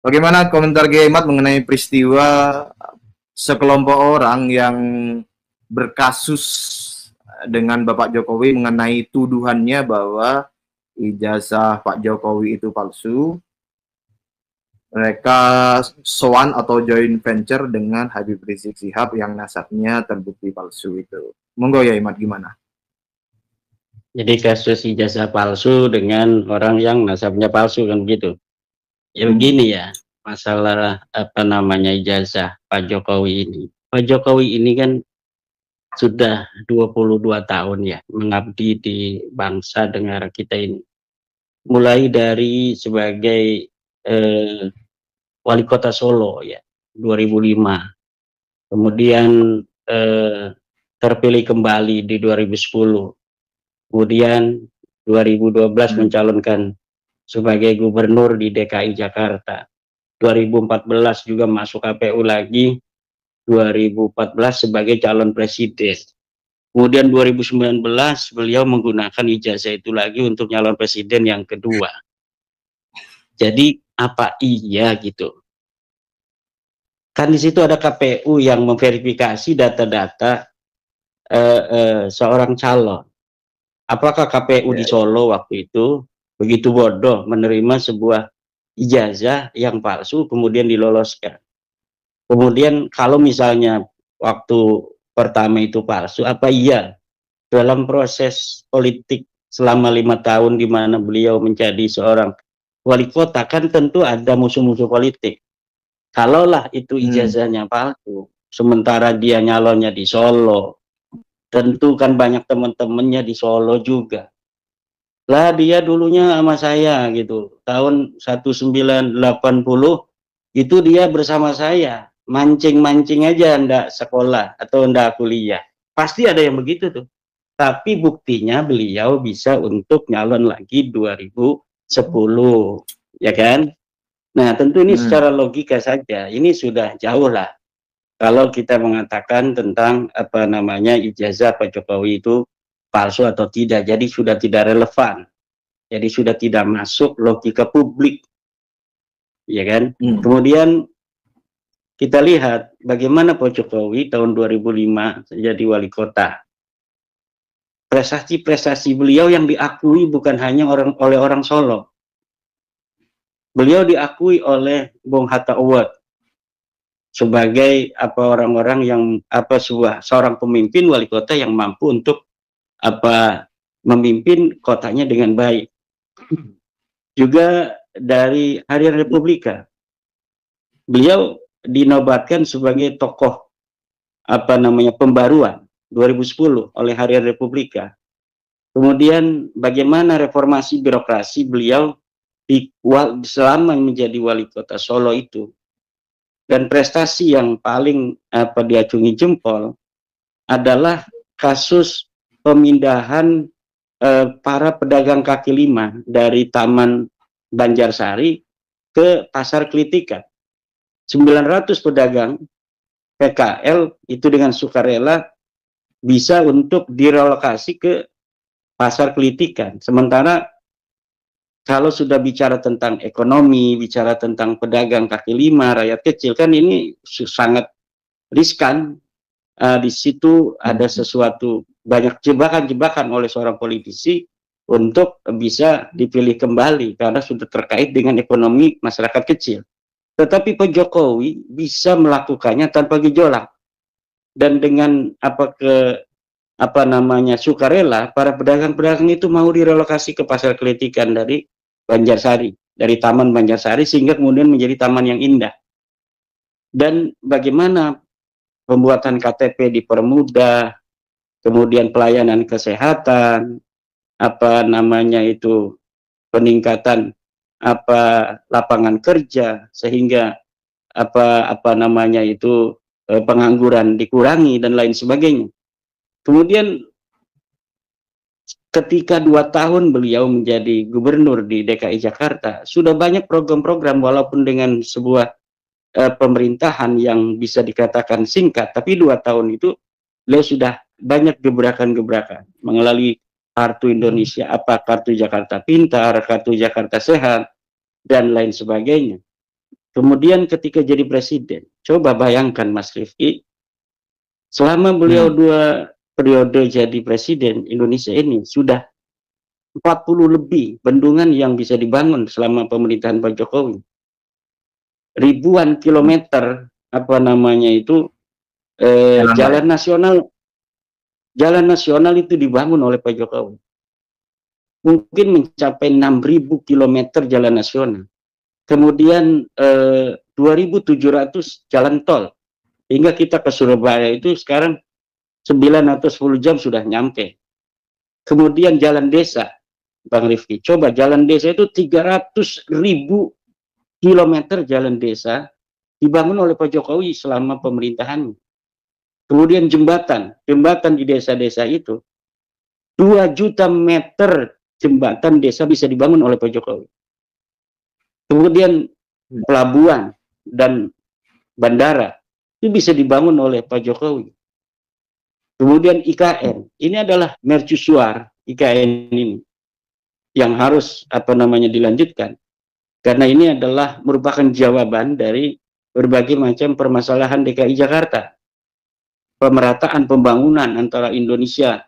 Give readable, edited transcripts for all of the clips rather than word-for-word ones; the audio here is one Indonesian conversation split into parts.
Bagaimana komentar Kiai Mat mengenai peristiwa sekelompok orang yang berkasus dengan Bapak Jokowi mengenai tuduhannya bahwa ijazah Pak Jokowi itu palsu, mereka sowan atau joint venture dengan Habib Rizik Sihab yang nasabnya terbukti palsu itu. Monggo ya Imat, gimana? Jadi kasus ijazah palsu dengan orang yang nasabnya palsu kan begitu. Ya begini ya, masalah apa namanya ijazah Pak Jokowi ini. Pak Jokowi ini kan sudah 22 tahun ya mengabdi di bangsa negara kita ini. Mulai dari sebagai wali kota Solo ya 2005. Kemudian terpilih kembali di 2010. Kemudian 2012 mencalonkan sebagai gubernur di DKI Jakarta. 2014 juga masuk KPU lagi, 2014 sebagai calon presiden. Kemudian 2019 beliau menggunakan ijazah itu lagi untuk calon presiden yang kedua. Jadi apa iya gitu? Kan di situ ada KPU yang memverifikasi data-data seorang calon. Apakah KPU di Solo waktu itu begitu bodoh menerima sebuah ijazah yang palsu kemudian diloloskan? Kemudian kalau misalnya waktu pertama itu palsu, apa iya dalam proses politik selama 5 tahun di mana beliau menjadi seorang wali kota kan tentu ada musuh-musuh politik. Kalaulah itu ijazahnya palsu, sementara dia nyalonnya di Solo, tentu kan banyak teman-temannya di Solo juga. Lah dia dulunya sama saya gitu, tahun 1980 itu dia bersama saya, mancing-mancing aja ndak sekolah atau ndak kuliah. Pasti ada yang begitu tuh. Tapi buktinya beliau bisa untuk nyalon lagi 2010, ya kan? Nah tentu ini secara logika saja, ini sudah jauh lah. Kalau kita mengatakan tentang apa namanya ijazah Pak Jokowi itu palsu atau tidak, jadi sudah tidak relevan, jadi sudah tidak masuk logika publik, ya kan? Kemudian kita lihat bagaimana Pak Jokowi tahun 2005 jadi wali kota. Prestasi-prestasi beliau yang diakui bukan hanya oleh orang Solo. Beliau diakui oleh Bung Hatta Award sebagai apa orang-orang yang apa seorang pemimpin wali kota yang mampu untuk apa memimpin kotanya dengan baik. Juga dari Harian Republika, beliau dinobatkan sebagai tokoh apa namanya pembaruan 2010 oleh Harian Republika. Kemudian bagaimana reformasi birokrasi beliau selama menjadi wali kota Solo itu. Dan prestasi yang paling apa diacungi jempol adalah kasus pemindahan para pedagang kaki lima dari Taman Banjarsari ke Pasar Kelitikan. 900 pedagang PKL itu dengan sukarela bisa untuk direlokasi ke Pasar Kelitikan. Sementara kalau sudah bicara tentang ekonomi, bicara tentang pedagang kaki lima, rakyat kecil, kan ini sangat riskan. Di situ ada sesuatu, banyak jebakan-jebakan oleh seorang politisi untuk bisa dipilih kembali, karena sudah terkait dengan ekonomi masyarakat kecil. Tetapi Pak Jokowi bisa melakukannya tanpa gejolak. Dan dengan apa namanya sukarela, para pedagang-pedagang itu mau direlokasi ke Pasar Kelitikan dari Banjarsari, dari Taman Banjarsari, sehingga kemudian menjadi taman yang indah. Dan bagaimana pembuatan KTP dipermudah, kemudian pelayanan kesehatan, apa namanya itu peningkatan apa lapangan kerja, sehingga apa namanya itu pengangguran dikurangi dan lain sebagainya. Kemudian ketika 2 tahun beliau menjadi gubernur di DKI Jakarta, sudah banyak program-program walaupun dengan sebuah pemerintahan yang bisa dikatakan singkat, tapi 2 tahun itu beliau sudah banyak gebrakan-gebrakan melalui kartu Indonesia, kartu Jakarta Pintar, kartu Jakarta Sehat, dan lain sebagainya. Kemudian ketika jadi presiden, coba bayangkan Mas Rifki, selama beliau 2 periode jadi presiden Indonesia ini, sudah 40 lebih bendungan yang bisa dibangun selama pemerintahan Pak Jokowi. Ribuan kilometer apa namanya itu jalan nasional itu dibangun oleh Pak Jokowi. Mungkin mencapai 6.000 kilometer jalan nasional. Kemudian 2.700 jalan tol. Hingga kita ke Surabaya itu sekarang 9 atau 10 jam sudah nyampe. Kemudian jalan desa, Bang Rifki. Coba jalan desa itu 300.000 kilometer jalan desa dibangun oleh Pak Jokowi selama pemerintahannya. Kemudian jembatan di desa-desa itu 2 juta meter jembatan desa bisa dibangun oleh Pak Jokowi. Kemudian pelabuhan dan bandara itu bisa dibangun oleh Pak Jokowi. Kemudian IKN, ini adalah mercusuar IKN ini yang harus apa namanya dilanjutkan, karena ini adalah merupakan jawaban dari berbagai macam permasalahan DKI Jakarta, pemerataan pembangunan antara Indonesia,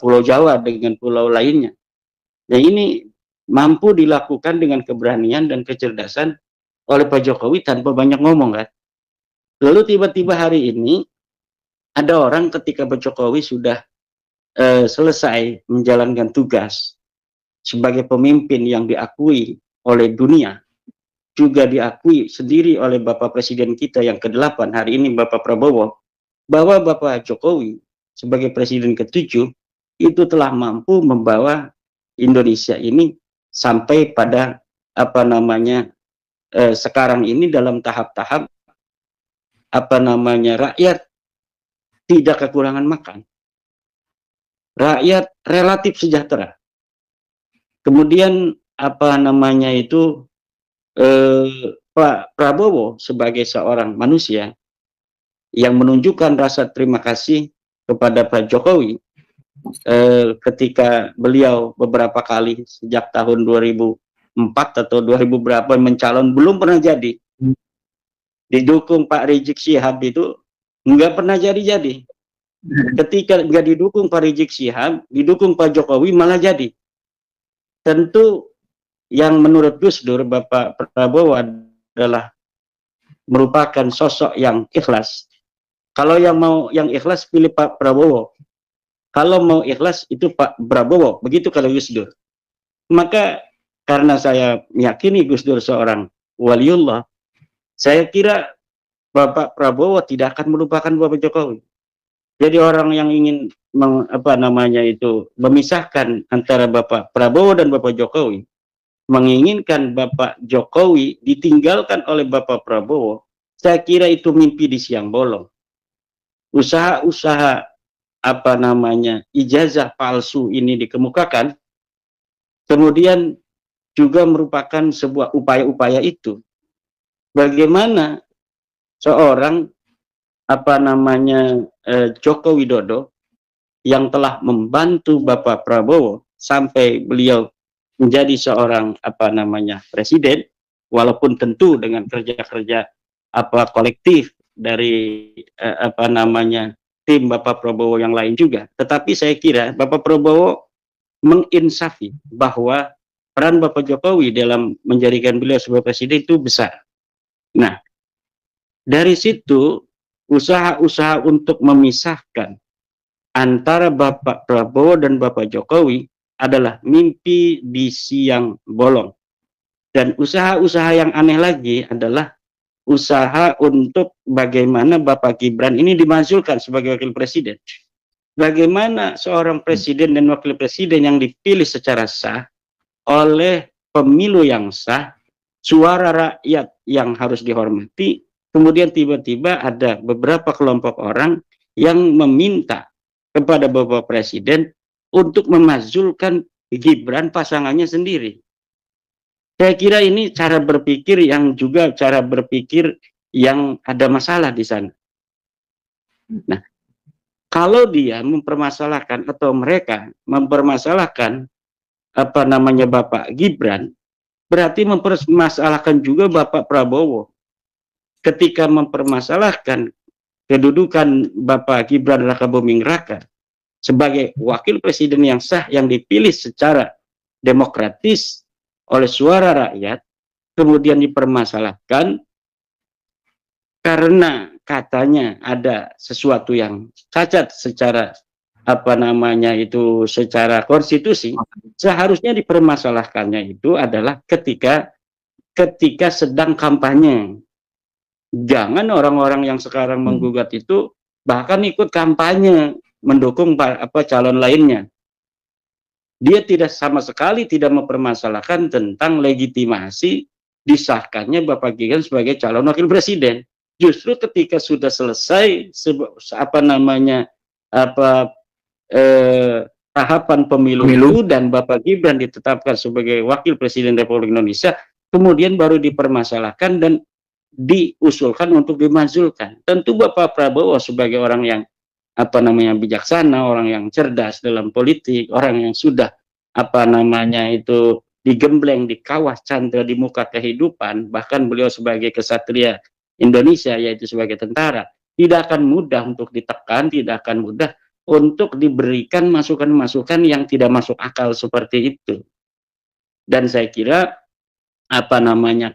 Pulau Jawa dengan pulau lainnya. Nah, ini mampu dilakukan dengan keberanian dan kecerdasan oleh Pak Jokowi tanpa banyak ngomong, kan. Lalu tiba-tiba hari ini ada orang ketika Pak Jokowi sudah selesai menjalankan tugas sebagai pemimpin yang diakui oleh dunia, juga diakui sendiri oleh Bapak Presiden kita yang ke-8 hari ini, Bapak Prabowo, bahwa Bapak Jokowi sebagai Presiden ke-7 itu telah mampu membawa Indonesia ini sampai pada apa namanya sekarang ini dalam tahap-tahap apa namanya rakyat tidak kekurangan makan, rakyat relatif sejahtera. Kemudian apa namanya itu Pak Prabowo sebagai seorang manusia yang menunjukkan rasa terima kasih kepada Pak Jokowi ketika beliau beberapa kali sejak tahun 2004 atau 2000 berapa mencalon belum pernah jadi, didukung Pak Rizik Syihab itu nggak pernah jadi-jadi. Ketika nggak didukung Pak Rizik Syihab, didukung Pak Jokowi malah jadi. Tentu yang menurut Gus Dur, Bapak Prabowo adalah merupakan sosok yang ikhlas. Kalau yang mau yang ikhlas pilih Pak Prabowo, kalau mau ikhlas itu Pak Prabowo, begitu kalau Gus Dur. Maka karena saya meyakini Gus Dur seorang waliullah, saya kira Bapak Prabowo tidak akan melupakan Bapak Jokowi. Jadi orang yang ingin memisahkan antara Bapak Prabowo dan Bapak Jokowi, menginginkan Bapak Jokowi ditinggalkan oleh Bapak Prabowo, saya kira itu mimpi di siang bolong. Usaha-usaha ijazah palsu ini dikemukakan, kemudian juga merupakan sebuah upaya-upaya itu. Bagaimana seorang Joko Widodo yang telah membantu Bapak Prabowo sampai beliau menjadi seorang presiden, walaupun tentu dengan kerja-kerja kolektif dari tim Bapak Prabowo yang lain juga. Tetapi saya kira Bapak Prabowo menginsafi bahwa peran Bapak Jokowi dalam menjadikan beliau sebagai presiden itu besar. Nah, dari situ usaha-usaha untuk memisahkan antara Bapak Prabowo dan Bapak Jokowi adalah mimpi di siang bolong. Dan usaha-usaha yang aneh lagi adalah usaha untuk bagaimana Bapak Gibran ini dimajukan sebagai wakil presiden. Bagaimana seorang presiden dan wakil presiden yang dipilih secara sah oleh pemilu yang sah, suara rakyat yang harus dihormati, kemudian tiba-tiba ada beberapa kelompok orang yang meminta kepada Bapak Presiden untuk memajulkan Gibran pasangannya sendiri. Saya kira ini cara berpikir yang juga cara berpikir yang ada masalah di sana. Nah, kalau dia mempermasalahkan atau mereka mempermasalahkan Bapak Gibran, berarti mempermasalahkan juga Bapak Prabowo. Ketika mempermasalahkan kedudukan Bapak Gibran Rakabuming Raka sebagai wakil presiden yang sah yang dipilih secara demokratis oleh suara rakyat, kemudian dipermasalahkan karena katanya ada sesuatu yang cacat secara secara konstitusi. Seharusnya dipermasalahkannya itu adalah ketika sedang kampanye. Jangan orang-orang yang sekarang menggugat itu bahkan ikut kampanye mendukung calon lainnya. Dia tidak sama sekali tidak mempermasalahkan tentang legitimasi disahkannya Bapak Gibran sebagai calon wakil presiden. Justru ketika sudah selesai tahapan pemilu itu dan Bapak Gibran ditetapkan sebagai wakil presiden Republik Indonesia, kemudian baru dipermasalahkan dan diusulkan untuk dimajukan. Tentu Bapak Prabowo sebagai orang yang bijaksana, orang yang cerdas dalam politik, orang yang sudah digembleng di kawah candra di muka kehidupan, bahkan beliau sebagai kesatria Indonesia yaitu sebagai tentara, tidak akan mudah untuk ditekan, tidak akan mudah untuk diberikan masukan-masukan yang tidak masuk akal seperti itu. Dan saya kira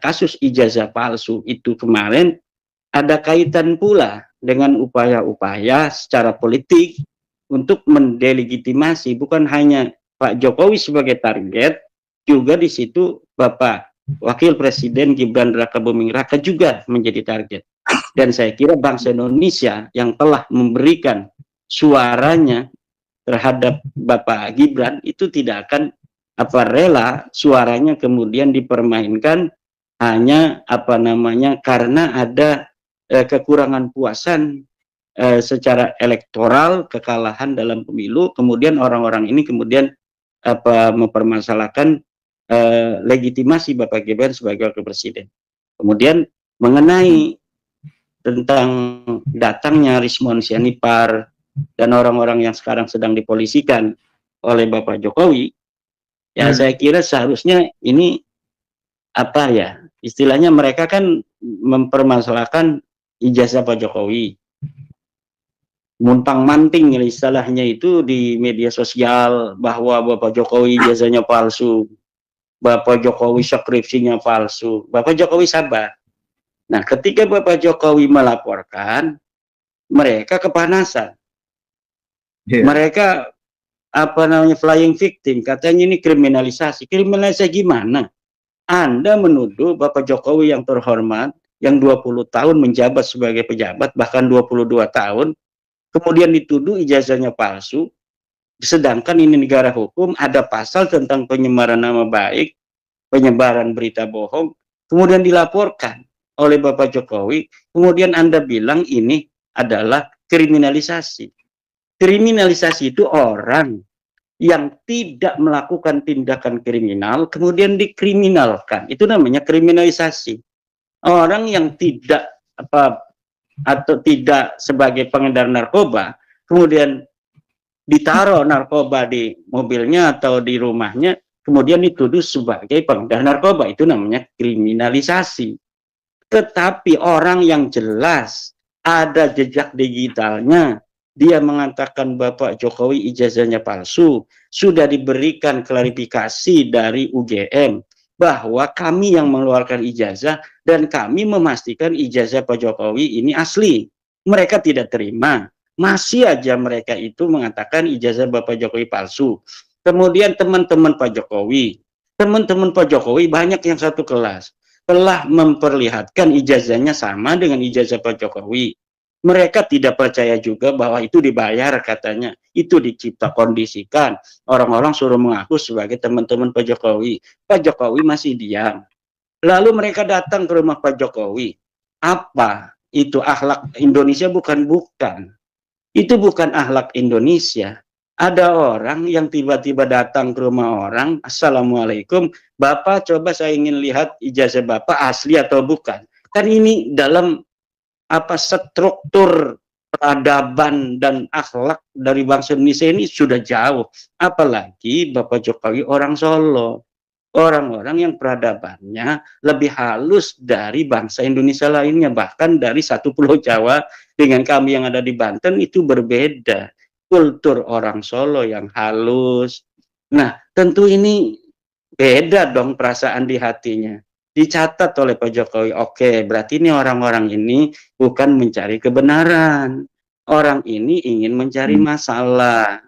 kasus ijazah palsu itu kemarin ada kaitan pula dengan upaya-upaya secara politik untuk mendelegitimasi bukan hanya Pak Jokowi sebagai target, juga di situ Bapak Wakil Presiden Gibran Rakabuming Raka juga menjadi target. Dan saya kira bangsa Indonesia yang telah memberikan suaranya terhadap Bapak Gibran itu tidak akan rela suaranya kemudian dipermainkan hanya karena ada kekurangan puasan secara elektoral, kekalahan dalam pemilu, kemudian orang-orang ini kemudian mempermasalahkan legitimasi Bapak Gibran sebagai wakil presiden. Kemudian mengenai tentang datangnya Rismon Sianipar dan orang-orang yang sekarang sedang dipolisikan oleh Bapak Jokowi, ya saya kira seharusnya ini istilahnya mereka kan mempermasalahkan ijazah Pak Jokowi, muntang-manting istilahnya itu di media sosial bahwa Bapak Jokowi ijazahnya palsu, Bapak Jokowi skripsinya palsu. Bapak Jokowi sabar. Nah, ketika Bapak Jokowi melaporkan, mereka kepanasan. Mereka flying victim, katanya ini kriminalisasi. Kriminalisasi gimana? Anda menuduh Bapak Jokowi yang terhormat, yang 20 tahun menjabat sebagai pejabat, bahkan 22 tahun, kemudian dituduh ijazahnya palsu, sedangkan ini negara hukum, ada pasal tentang penyemaran nama baik, penyebaran berita bohong, kemudian dilaporkan oleh Bapak Jokowi, kemudian Anda bilang ini adalah kriminalisasi. Kriminalisasi itu orang yang tidak melakukan tindakan kriminal kemudian dikriminalkan, itu namanya kriminalisasi. Orang yang tidak atau tidak sebagai pengedar narkoba kemudian ditaruh narkoba di mobilnya atau di rumahnya kemudian dituduh sebagai pengedar narkoba, itu namanya kriminalisasi. Tetapi orang yang jelas ada jejak digitalnya, dia mengatakan Bapak Jokowi ijazahnya palsu, sudah diberikan klarifikasi dari UGM bahwa kami yang mengeluarkan ijazah dan kami memastikan ijazah Pak Jokowi ini asli. Mereka tidak terima, masih aja mereka itu mengatakan ijazah Bapak Jokowi palsu. Kemudian teman-teman Pak Jokowi banyak yang satu kelas telah memperlihatkan ijazahnya sama dengan ijazah Pak Jokowi. Mereka tidak percaya juga bahwa itu dibayar, katanya. Itu dicipta kondisikan. Orang-orang suruh mengaku sebagai teman-teman Pak Jokowi. Pak Jokowi masih diam. Lalu mereka datang ke rumah Pak Jokowi. Apa? Itu akhlak Indonesia? Bukan. Itu bukan akhlak Indonesia. Ada orang yang tiba-tiba datang ke rumah orang. Assalamualaikum. Bapak, coba saya ingin lihat ijazah Bapak asli atau bukan. Kan ini dalam struktur peradaban dan akhlak dari bangsa Indonesia ini sudah jauh. Apalagi Bapak Jokowi orang Solo. orang-orang yang peradabannya lebih halus dari bangsa Indonesia lainnya, bahkan dari satu Pulau Jawa dengan kami yang ada di Banten itu berbeda. Kultur orang Solo yang halus. Nah, tentu ini beda dong perasaan di hatinya. Dicatat oleh Pak Jokowi, oke, berarti ini orang-orang ini bukan mencari kebenaran. Orang ini ingin mencari masalah.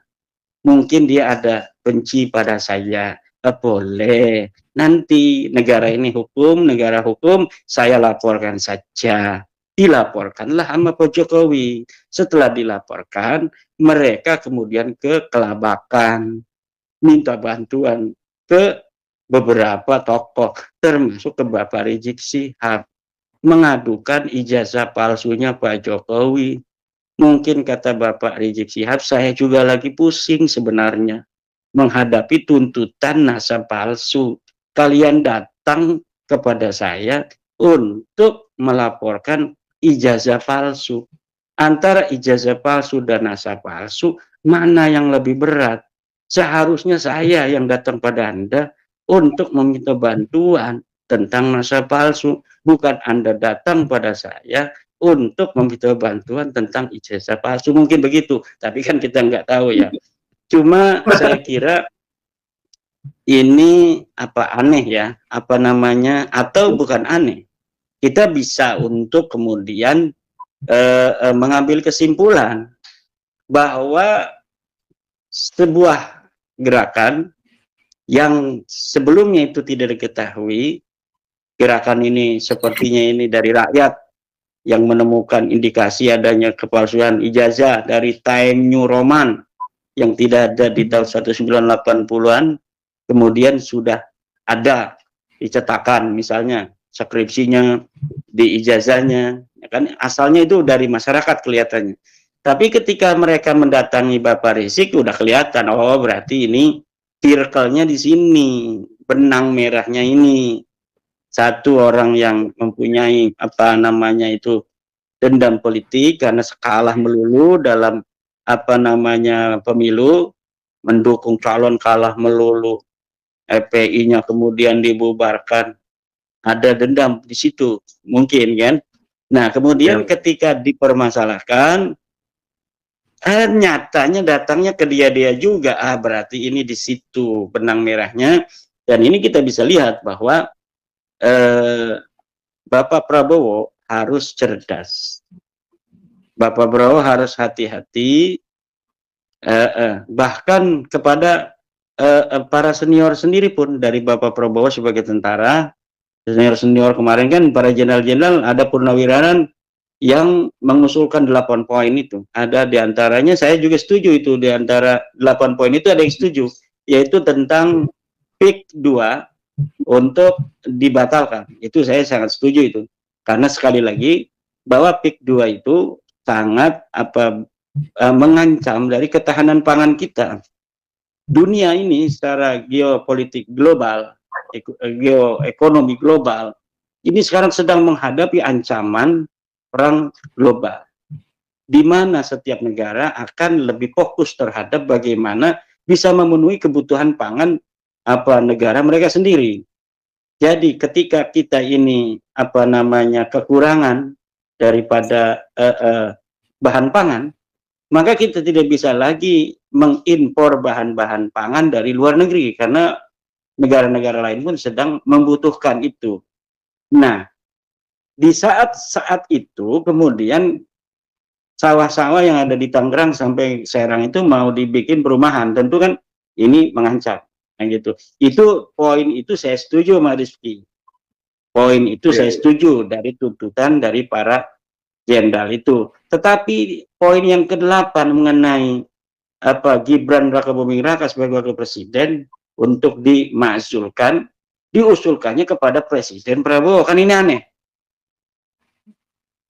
Mungkin dia ada benci pada saya. Boleh. Nanti negara ini hukum, negara hukum, saya laporkan saja. Dilaporkanlah sama Pak Jokowi. Setelah dilaporkan, mereka kemudian ke Kelabakan, minta bantuan ke beberapa tokoh, termasuk ke Bapak Rizik Syihab, mengadukan ijazah palsunya Pak Jokowi. Mungkin kata Bapak Rizik Syihab, saya juga lagi pusing sebenarnya menghadapi tuntutan nasab palsu. Kalian datang kepada saya untuk melaporkan ijazah palsu. Antara ijazah palsu dan nasab palsu, mana yang lebih berat? Seharusnya saya yang datang pada Anda untuk meminta bantuan tentang nasab palsu, bukan Anda datang pada saya untuk meminta bantuan tentang ijazah palsu. Mungkin begitu, tapi kan kita nggak tahu ya. Cuma saya kira ini aneh ya, atau bukan aneh. Kita bisa untuk kemudian mengambil kesimpulan bahwa sebuah gerakan yang sebelumnya itu tidak diketahui, gerakan ini sepertinya ini dari rakyat yang menemukan indikasi adanya kepalsuan ijazah dari Time New Roman yang tidak ada di tahun 1980-an, kemudian sudah ada dicetakan misalnya skripsinya, di ijazahnya, ya kan asalnya itu dari masyarakat kelihatannya. Tapi ketika mereka mendatangi Bapak Rizik udah kelihatan, oh berarti ini circle-nya di sini, benang merahnya ini. Satu orang yang mempunyai dendam politik karena kalah melulu dalam pemilu, mendukung calon kalah melulu, FPI-nya kemudian dibubarkan, ada dendam di situ mungkin kan. Nah kemudian ketika dipermasalahkan, nyatanya datangnya ke dia juga, berarti ini di situ benang merahnya. Dan ini kita bisa lihat bahwa Bapak Prabowo harus cerdas, Bapak Prabowo harus hati-hati, bahkan kepada para senior sendiri pun, dari Bapak Prabowo sebagai tentara, senior kemarin kan para jenderal-jenderal, ada purnawirawan yang mengusulkan 8 poin itu. Ada diantaranya, saya juga setuju itu, diantara 8 poin itu ada yang setuju, yaitu tentang PIK 2 untuk dibatalkan. Itu saya sangat setuju itu. Karena sekali lagi, bahwa PIK 2 itu sangat mengancam dari ketahanan pangan kita. Dunia ini secara geopolitik global, geoekonomi global, ini sekarang sedang menghadapi ancaman perang global, di mana setiap negara akan lebih fokus terhadap bagaimana bisa memenuhi kebutuhan pangan negara mereka sendiri. Jadi ketika kita ini kekurangan daripada bahan pangan, maka kita tidak bisa lagi mengimpor bahan-bahan pangan dari luar negeri, karena negara-negara lain pun sedang membutuhkan itu. Nah, di saat itu kemudian sawah-sawah yang ada di Tangerang sampai Serang itu mau dibikin perumahan, tentu kan ini mengancam. Nah, gitu. Itu poin itu saya setuju sama Rizky. Poin itu saya setuju dari tuntutan dari para jenderal itu. Tetapi poin yang ke-8 mengenai Gibran Rakabuming Raka sebagai wakil presiden untuk dimakzulkan, diusulkannya kepada Presiden Prabowo, kan ini aneh.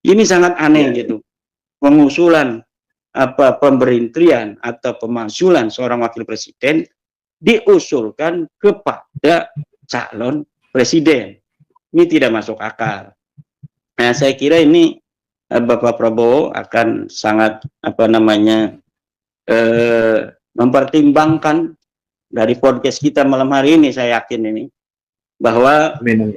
Ini sangat aneh gitu. Pengusulan pemberhentian atau pemakzulan seorang wakil presiden diusulkan kepada calon presiden. Ini tidak masuk akal. Nah, saya kira ini Bapak Prabowo akan sangat mempertimbangkan dari podcast kita malam hari ini, saya yakin ini bahwa Amin.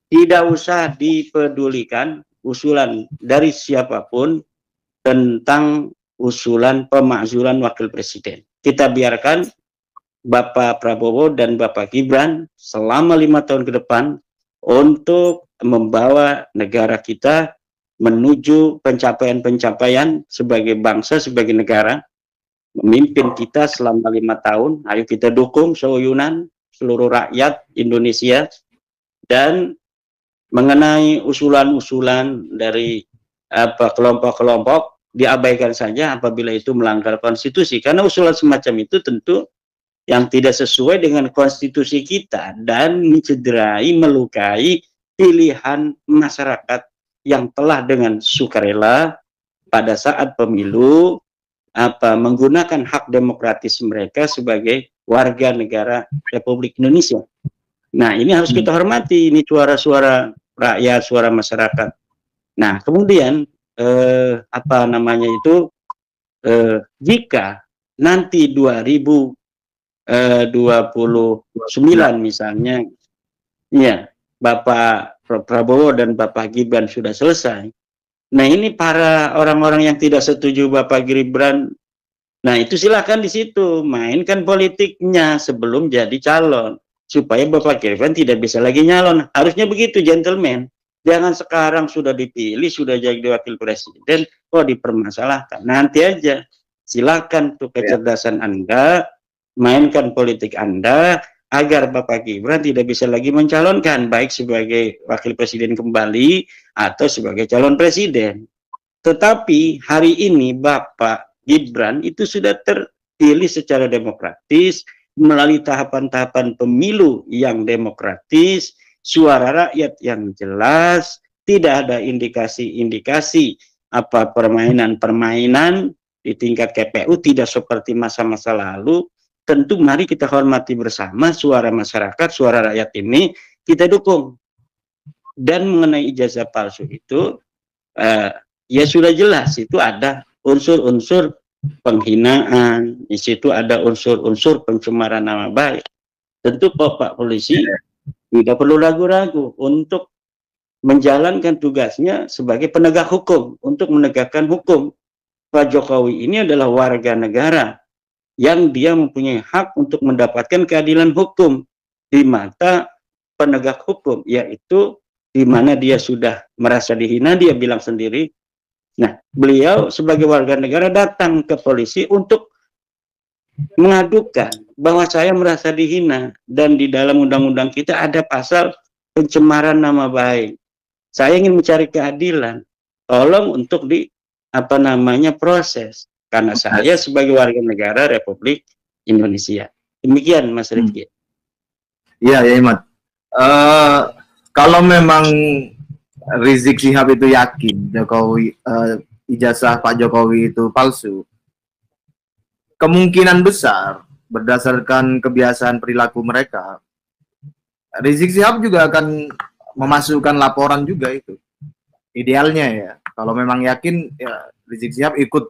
tidak usah dipedulikan usulan dari siapapun tentang usulan pemakzulan wakil presiden. Kita biarkan Bapak Prabowo dan Bapak Gibran selama 5 tahun ke depan untuk membawa negara kita menuju pencapaian-pencapaian sebagai bangsa, sebagai negara, memimpin kita selama 5 tahun. Ayo kita dukung seuyunan seluruh rakyat Indonesia. Dan mengenai usulan-usulan dari kelompok-kelompok, diabaikan saja apabila itu melanggar konstitusi, karena usulan semacam itu tentu yang tidak sesuai dengan konstitusi kita dan mencederai, melukai pilihan masyarakat yang telah dengan sukarela pada saat pemilu menggunakan hak demokratis mereka sebagai warga negara Republik Indonesia. Nah, ini harus kita hormati, ini suara-suara rakyat, suara masyarakat. Nah, kemudian jika nanti 2029 misalnya, ya, Bapak Prabowo dan Bapak Gibran sudah selesai. Nah, ini para orang-orang yang tidak setuju Bapak Gibran, nah itu silakan di situ mainkan politiknya sebelum jadi calon, supaya Bapak Gibran tidak bisa lagi nyalon. Harusnya begitu, gentleman. Jangan sekarang sudah dipilih, sudah jadi wakil presiden, kok dipermasalahkan. Nanti aja. Silakan tuh kecerdasan Anda, mainkan politik Anda, agar Bapak Gibran tidak bisa lagi mencalonkan, baik sebagai wakil presiden kembali, atau sebagai calon presiden. Tetapi hari ini Bapak Gibran itu sudah terpilih secara demokratis, melalui tahapan-tahapan pemilu yang demokratis, suara rakyat yang jelas, tidak ada indikasi-indikasi permainan-permainan di tingkat KPU, tidak seperti masa-masa lalu. Tentu mari kita hormati bersama suara masyarakat, suara rakyat ini kita dukung. Dan mengenai ijazah palsu itu, ya sudah jelas itu ada unsur-unsur penghinaan, di situ ada unsur-unsur pencemaran nama baik. Tentu Pak Polisi tidak perlu ragu-ragu untuk menjalankan tugasnya sebagai penegak hukum, untuk menegakkan hukum. Pak Jokowi ini adalah warga negara yang dia mempunyai hak untuk mendapatkan keadilan hukum di mata penegak hukum, yaitu di mana dia sudah merasa dihina, dia bilang sendiri. Nah, beliau sebagai warga negara datang ke polisi untuk mengadukan bahwa saya merasa dihina, dan di dalam undang-undang kita ada pasal pencemaran nama baik. Saya ingin mencari keadilan, tolong untuk proses, karena saya sebagai warga negara Republik Indonesia. Demikian Mas Rifki. Iya, ya Imad. Kalau memang Rizik Syihab itu yakin Jokowi ijazah Pak Jokowi itu palsu, kemungkinan besar berdasarkan kebiasaan perilaku mereka, Rizik Syihab juga akan memasukkan laporan juga itu. Idealnya ya, kalau memang yakin ya Rizik Syihab ikut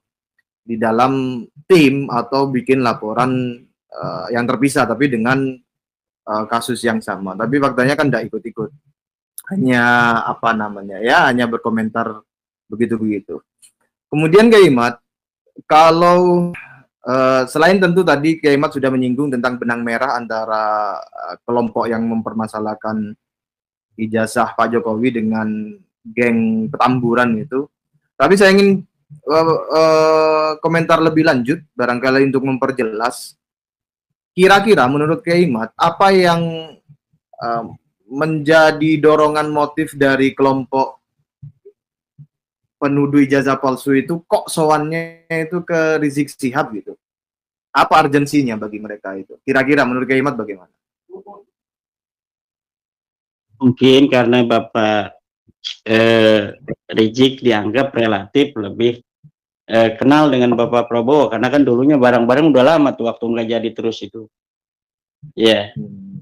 di dalam tim atau bikin laporan yang terpisah tapi dengan kasus yang sama. Tapi faktanya kan tidak ikut-ikut. Hanya hanya berkomentar begitu-begitu. Kemudian Kiai Imad, kalau selain tentu tadi Kiai Imad sudah menyinggung tentang benang merah antara kelompok yang mempermasalahkan ijazah Pak Jokowi dengan geng Petamburan itu, tapi saya ingin komentar lebih lanjut barangkali untuk memperjelas. Kira-kira menurut Kiai Imad, apa yang menjadi dorongan motif dari kelompok penuduh ijazah palsu itu, kok sowannya itu ke Rizik Syihab gitu? Apa urgensinya bagi mereka itu? Kira-kira menurut Kiai Imad bagaimana? Mungkin karena Bapak Rizik dianggap relatif lebih kenal dengan Bapak Prabowo, karena kan dulunya bareng-bareng udah lama tuh waktu nggak jadi terus itu. Ya,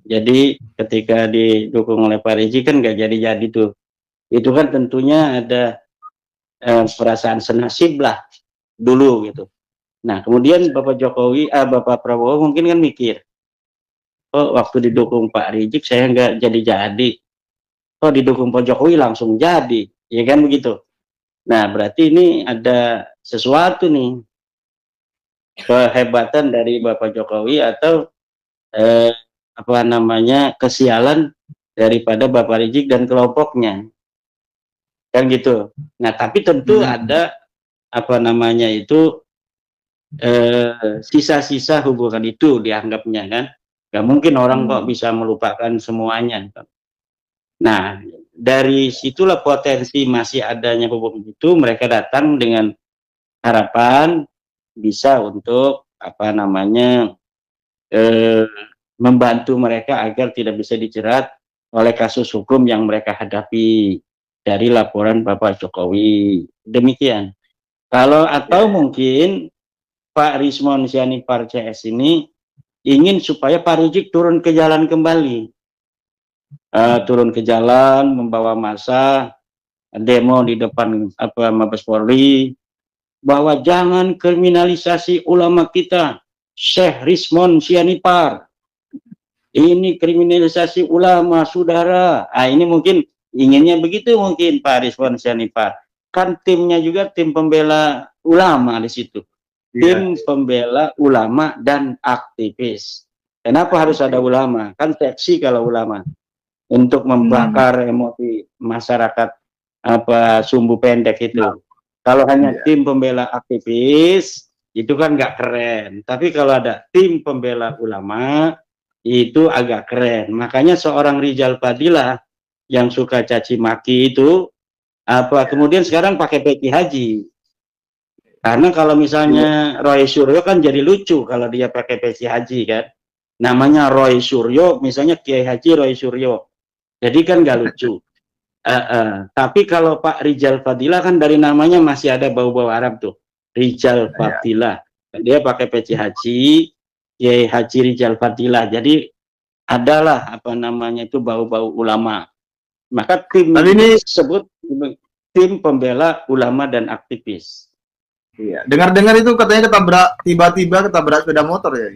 jadi ketika didukung oleh Pak Rizik kan nggak jadi-jadi tuh. Itu kan tentunya ada perasaan senasib lah dulu gitu. Nah, kemudian Bapak Prabowo mungkin kan mikir, oh waktu didukung Pak Rizik saya nggak jadi-jadi, oh didukung Pak Jokowi langsung jadi, ya kan begitu. Nah berarti ini ada sesuatu nih, kehebatan dari Bapak Jokowi atau apa namanya kesialan daripada Bapak Rizik dan kelompoknya, kan gitu. Nah tapi tentu ada apa namanya itu sisa-sisa hubungan itu dianggapnya kan, nggak mungkin orang kok bisa melupakan semuanya. Nah dari situlah potensi masih adanya hubungan itu, mereka datang dengan harapan bisa untuk apa namanya membantu mereka agar tidak bisa dijerat oleh kasus hukum yang mereka hadapi dari laporan Bapak Jokowi. Demikian. Kalau atau mungkin Pak Rismon Sianipar CS ini ingin supaya Pak Rizik turun ke jalan kembali, turun ke jalan membawa massa demo di depan apa Mabes Polri bahwa jangan kriminalisasi ulama kita, Syekh Rismon Sianipar. Ini kriminalisasi ulama, saudara. Ah ini mungkin inginnya begitu mungkin Pak Rismon Sianipar. Kan timnya juga tim pembela ulama di situ. Tim pembela ulama dan aktivis. Kenapa harus ada ulama? Kan seksi kalau ulama untuk membakar emosi masyarakat apa sumbu pendek itu. Kalau hanya tim pembela aktivis itu kan nggak keren. Tapi kalau ada tim pembela ulama itu agak keren. Makanya seorang Rizal Fadilah yang suka caci maki itu apa kemudian sekarang pakai peci haji. Karena kalau misalnya Roy Suryo kan jadi lucu kalau dia pakai peci haji kan. Namanya Roy Suryo, misalnya Kiai Haji Roy Suryo. Jadi kan nggak lucu. Tapi kalau Pak Rizal Fadilah kan dari namanya masih ada bau-bau Arab tuh. Rizal Fadilah. Dia pakai peci haji, Kiai Haji Rizal Fadilah. Jadi adalah apa namanya itu bau-bau ulama. Maka tim ini disebut tim pembela ulama dan aktivis. Iya, dengar-dengar itu katanya tiba-tiba ketabrak sepeda motor ya?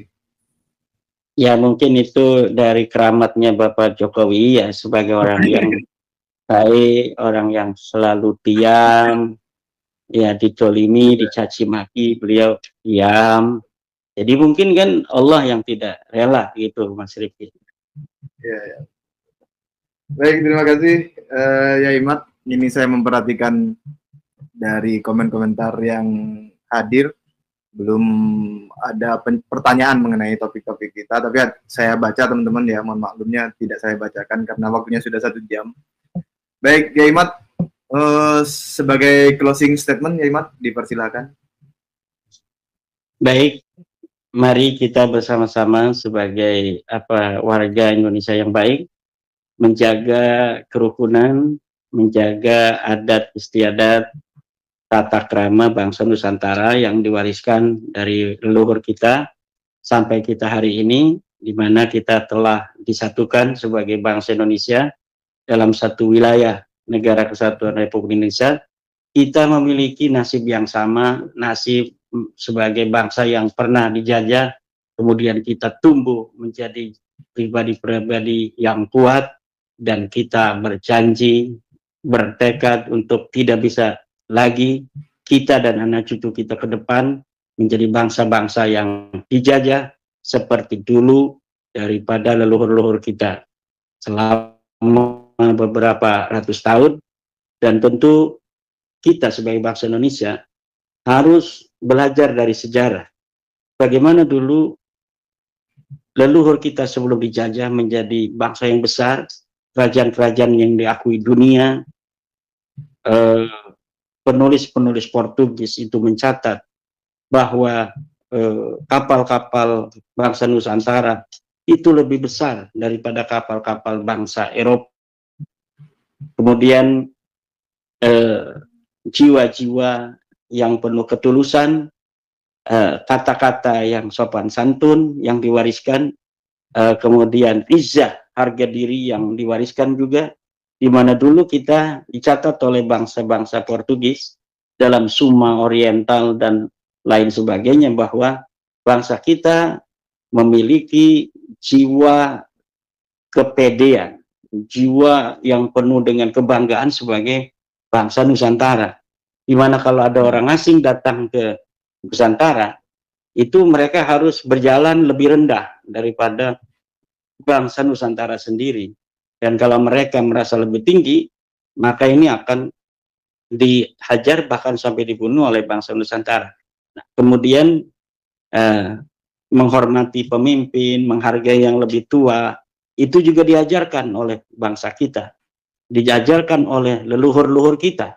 Ya mungkin itu dari keramatnya Bapak Jokowi ya sebagai orang yang baik, orang yang selalu diam, ya ditolimi, dicaci maki, beliau diam. Jadi mungkin kan Allah yang tidak rela gitu Mas Rifki. Ya, ya. Baik, terima kasih ya Imad. Ini saya memperhatikan dari komen-komentar yang hadir, belum ada pertanyaan mengenai topik-topik kita, tapi saya baca teman-teman ya, mohon maklumnya tidak saya bacakan karena waktunya sudah 1 jam. Baik, ya Imad, sebagai closing statement ya Imad, dipersilakan. Baik, mari kita bersama-sama sebagai apa warga Indonesia yang baik, menjaga kerukunan, menjaga adat istiadat, tata krama bangsa Nusantara yang diwariskan dari leluhur kita sampai kita hari ini, di mana kita telah disatukan sebagai bangsa Indonesia dalam satu wilayah negara kesatuan Republik Indonesia. Kita memiliki nasib yang sama, nasib sebagai bangsa yang pernah dijajah, kemudian kita tumbuh menjadi pribadi-pribadi yang kuat, dan kita berjanji, bertekad untuk tidak bisa lagi kita dan anak cucu kita ke depan menjadi bangsa-bangsa yang dijajah seperti dulu daripada leluhur-leluhur kita selama beberapa ratus tahun. Dan tentu kita sebagai bangsa Indonesia harus belajar dari sejarah bagaimana dulu leluhur kita sebelum dijajah menjadi bangsa yang besar, kerajaan-kerajaan yang diakui dunia. Penulis-penulis Portugis itu mencatat bahwa kapal-kapal bangsa Nusantara itu lebih besar daripada kapal-kapal bangsa Eropa. Kemudian jiwa-jiwa yang penuh ketulusan, kata-kata yang sopan santun yang diwariskan, kemudian izzah, harga diri yang diwariskan juga, di mana dulu kita dicatat oleh bangsa-bangsa Portugis dalam Summa Oriental dan lain sebagainya bahwa bangsa kita memiliki jiwa kepedean, jiwa yang penuh dengan kebanggaan sebagai bangsa Nusantara. Dimana kalau ada orang asing datang ke Nusantara, itu mereka harus berjalan lebih rendah daripada bangsa Nusantara sendiri. Dan kalau mereka merasa lebih tinggi, maka ini akan dihajar bahkan sampai dibunuh oleh bangsa Nusantara. Nah, kemudian menghormati pemimpin, menghargai yang lebih tua, itu juga diajarkan oleh bangsa kita, diajarkan oleh leluhur-leluhur kita.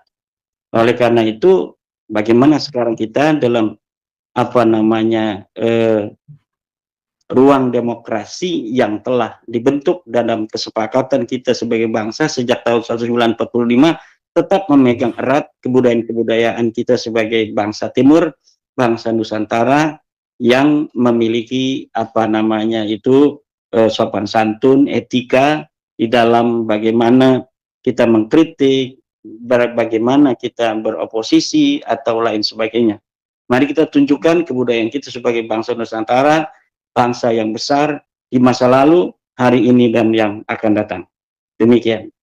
Oleh karena itu, bagaimana sekarang kita dalam ruang demokrasi yang telah dibentuk dalam kesepakatan kita sebagai bangsa sejak tahun 1945, tetap memegang erat kebudayaan-kebudayaan kita sebagai bangsa Timur, bangsa Nusantara, yang memiliki sopan santun, etika di dalam bagaimana kita mengkritik, bagaimana kita beroposisi atau lain sebagainya. Mari kita tunjukkan kebudayaan kita sebagai bangsa Nusantara, bangsa yang besar di masa lalu, hari ini, dan yang akan datang. Demikian.